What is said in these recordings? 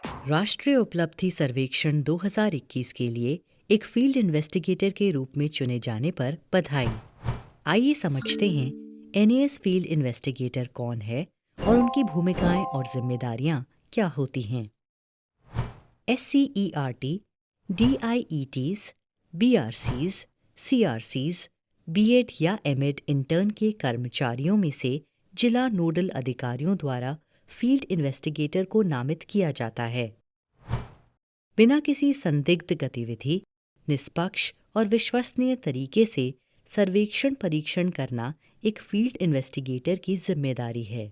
राष्ट्रीय उपलब्धि सर्वेक्षण 2021 के लिए एक फील्ड इन्वेस्टिगेटर के रूप में चुने जाने पर बधाई। आइए समझते हैं एनएएस फील्ड इन्वेस्टिगेटर कौन है और उनकी भूमिकाएं और जिम्मेदारियां क्या होती हैं। SCERT, DIETs, BRCs, CRCs, BEd या एमएड इंटर्न के कर्मचारियों में से जिला नोडल अधिकारियों द्वारा फील्ड इन्वेस्टिगेटर को नामित किया जाता है। बिना किसी संदिग्ध गतिविधि, निष्पक्ष और विश्वसनीय तरीके से सर्वेक्षण परीक्षण करना एक फील्ड इन्वेस्टिगेटर की जिम्मेदारी है।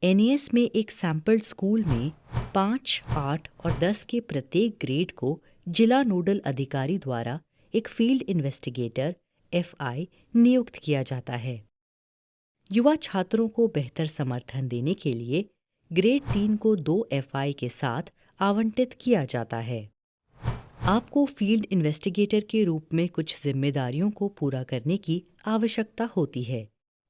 एनएएस में एक सैंपल स्कूल में 5, 8 और 10 के प्रत्येक ग्रेड को जिला नोडल अधिकारी द्वारा एक फील्ड इन्वेस्टिगेटर FI नियुक्त किया जाता है। युवा छात्रों को बेहतर समर्थन देने के लिए ग्रेड 3 को 2 FI के साथ आवंटित किया जाता है। आपको फील्ड इन्वेस्टिगेटर के रूप में कुछ जिम्मेदारियों को पूरा करने की आवश्यकता होती है,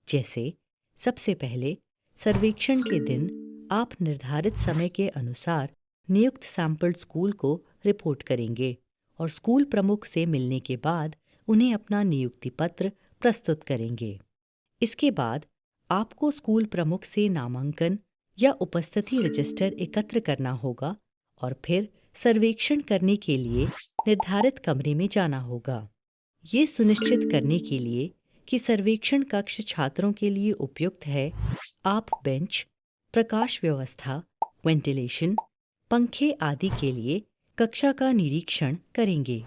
जैसे सबसे पहले सर्वेक्षण के दिन आप निर्धारित समय के अनुसार नियुक्त सैंपल स्कूल को रिपोर्ट करेंगे और स्कूल प्रमुख से मिलने के बाद उन्हें अपना नियुक्ति पत्र प्रस्तुत करेंगे। इसके बाद आपको स्कूल प्रमुख से नामांकन या उपस्थिति रजिस्टर एकत्र करना होगा और फिर सर्वेक्षण करने के लिए निर्धारित कमरे में जाना होगा। ये सुनिश्चित करने के लिए कि सर्वेक्षण कक्ष छात्रों के लिए उपयुक्त है, आप बेंच, प्रकाश व्यवस्था, वेंटिलेशन, पंखे आदि के लिए कक्षा का निरीक्षण करेंगे।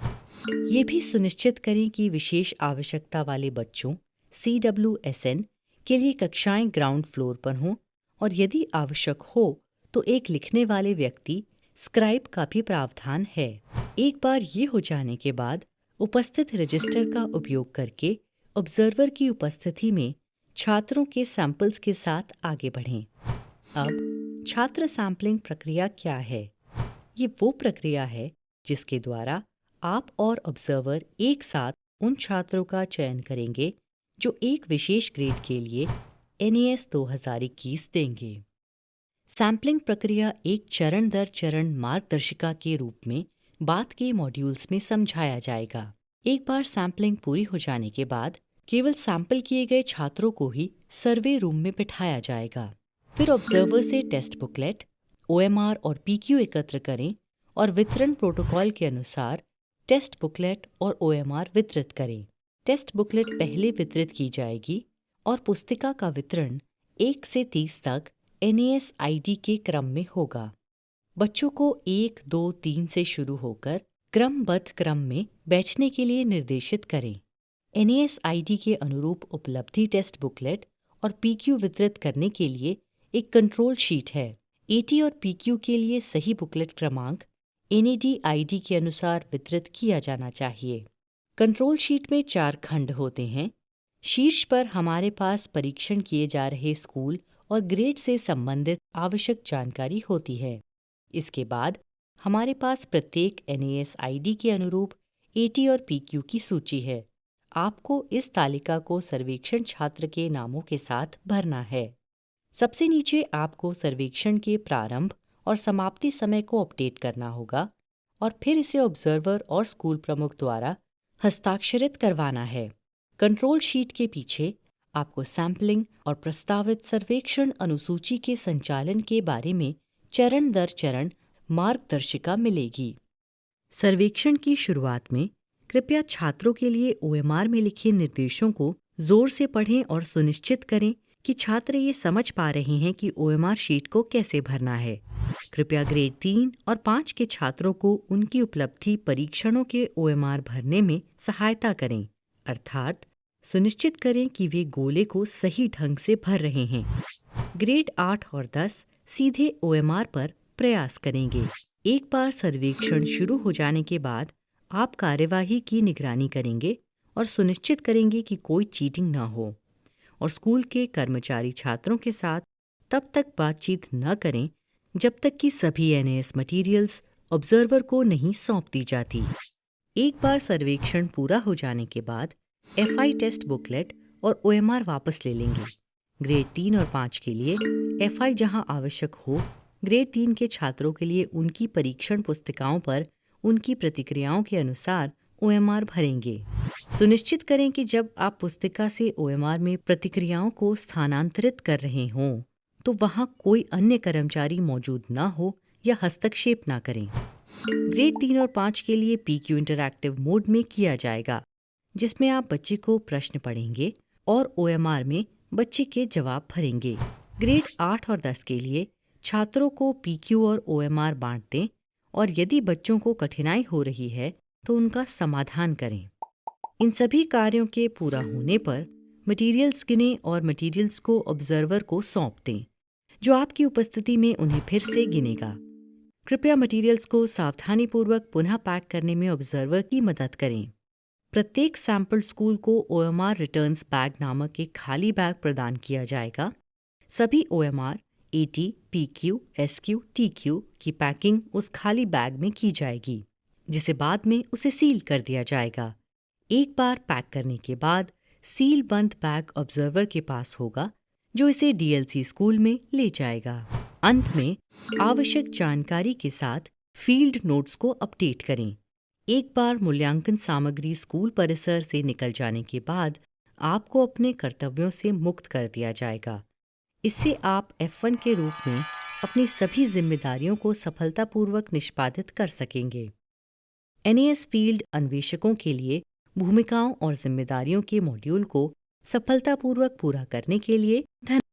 ये भी सुनिश्चित करें कि विशेष आवश्यकता वाले बच्चों CWSN के लिए कक्षाएं ग्राउंड फ्लोर पर हों और यदि आवश्यक हो तो एक लिखने वाले व्यक्ति स्क्राइब का भी प्रावधान है। एक बार ये हो जाने के बाद उपस्थित रजिस्टर का उपयोग करके ऑब्जर्वर की उपस्थिति में छात्रों के सैंपल्स के साथ आगे बढ़ें। अब छात्र सैंपलिंग प्रक्रिया क्या है? ये वो प्रक्रिया है जिसके द्वारा आप और ऑब्जर्वर एक साथ उन छात्रों का चयन करेंगे जो एक विशेष ग्रेड के लिए NAS 2021 देंगे। सैंपलिंग प्रक्रिया एक चरण दर चरण मार्गदर्शिका के रूप में बाद के मॉड्यूल्स में समझाया जाएगा। एक बार सैंपलिंग पूरी हो जाने के बाद केवल सैंपल किए गए छात्रों को ही सर्वे रूम में बिठाया जाएगा। फिर ऑब्जर्वर से टेस्ट बुकलेट, OMR और PQ एकत्र करें और वितरण प्रोटोकॉल के अनुसार टेस्ट बुकलेट और OMR वितरित करें। टेस्ट बुकलेट पहले वितरित की जाएगी और पुस्तिका का वितरण 1 से 30 तक NAS ID के क्रम में होगा। बच्चों को 1, 2, 3 से शुरू होकर क्रमबद्ध क्रम में बैठने के लिए निर्देशित करें। NAS ID के अनुरूप उपलब्धि टेस्ट बुकलेट और PQ वितरित करने के लिए एक कंट्रोल शीट है। AT और PQ के लिए सही बुकलेट क्रमांक NAD ID के अनुसार वितरित किया जाना चाहिए। कंट्रोल शीट में 4 खंड होते हैं। शीर्ष पर हमारे पास परीक्षण किए जा रहे स्कूल और ग्रेड से संबंधित आवश्यक जानकारी होती है। इसके बाद हमारे पास प्रत्येक NAS ID के अनुरूप AT और PQ की सूची है। आपको इस तालिका को सर्वेक्षण छात्र के नामों के साथ भरना है। सबसे नीचे आपको सर्वेक्षण के प्रारंभ और समाप्ति समय को अपडेट करना होगा और फिर इसे ऑब्जर्वर और स्कूल प्रमुख द्वारा हस्ताक्षरित करवाना है। कंट्रोल शीट के पीछे आपको सैंपलिंग और प्रस्तावित सर्वेक्षण अनुसूची के संचालन के बारे में चरण दर चरण मार्गदर्शिका मिलेगी। सर्वेक्षण की शुरुआत में कृपया छात्रों के लिए OMR में लिखे निर्देशों को जोर से पढ़ें और सुनिश्चित करें कि छात्र ये समझ पा रहे हैं कि OMR शीट को कैसे भरना है। कृपया ग्रेड 3 और 5 के छात्रों को उनकी उपलब्धि परीक्षणों के OMR भरने में सहायता करें, अर्थात सुनिश्चित करें कि वे गोले को सही ढंग से भर रहे हैं। ग्रेड 8 और 10 सीधे OMR पर प्रयास करेंगे। एक बार सर्वेक्षण शुरू हो जाने के बाद आप कार्यवाही की निगरानी करेंगे और सुनिश्चित करेंगे कि कोई चीटिंग ना हो और स्कूल के कर्मचारी छात्रों के साथ तब तक बातचीत न करें जब तक कि सभी NAS मटेरियल्स ऑब्जर्वर को नहीं सौंप दी जाती। एक बार सर्वेक्षण पूरा हो जाने के बाद FI टेस्ट बुकलेट और OMR वापस ले लेंगे। ग्रेड 3 और 5 के लिए FI जहां आवश्यक हो ग्रेड 3 के छात्रों के लिए उनकी परीक्षण पुस्तिकाओं पर उनकी प्रतिक्रियाओं के अनुसार OMR भरेंगे। सुनिश्चित करें कि जब आप पुस्तिका से OMR में प्रतिक्रियाओं को स्थानांतरित कर रहे हों तो वहां कोई अन्य कर्मचारी मौजूद ना हो या हस्तक्षेप ना करें। ग्रेड 3 और 5 के लिए PQ इंटरैक्टिव मोड में किया जाएगा, जिसमें आप बच्चे को प्रश्न पढ़ेंगे और OMR में बच्चे के जवाब भरेंगे। ग्रेड 8 और 10 के लिए छात्रों को PQ और OMR बांट दें और यदि बच्चों को कठिनाई हो रही है तो उनका समाधान करें। इन सभी कार्यों के पूरा होने पर मटेरियल्स गिनें और मटेरियल्स को ऑब्जर्वर को सौंप दें, जो आपकी उपस्थिति में उन्हें फिर से गिनेगा। कृपया मटेरियल्स को सावधानीपूर्वक पुनः पैक करने में ऑब्जर्वर की मदद करें। प्रत्येक सैंपल स्कूल को OMR रिटर्न्स बैग नामक एक खाली बैग प्रदान किया जाएगा। सभी OMR, AT, PQ, SQ, TQ की पैकिंग उस खाली बैग में की जाएगी, जिसे बाद में उसे सील कर दिया जाएगा। एक बार पैक करने के बाद सील बंद बैग ऑब्जर्वर के पास होगा, जो इसे DLC स्कूल में ले जाएगा। अंत में आवश्यक जानकारी के साथ फील्ड नोट्स को अपडेट करें। एक बार मूल्यांकन सामग्री स्कूल परिसर से निकल जाने के बाद आपको अपने कर्तव्यों से मुक्त कर दिया जाएगा। इससे आप F1 के रूप में अपनी सभी जिम्मेदारियों को सफलतापूर्वक निष्पादित कर सकेंगे। NAS फील्ड अन्वेषकों के लिए भूमिकाओं और जिम्मेदारियों के मॉड्यूल को सफलतापूर्वक पूरा करने के लिए धन्यवाद।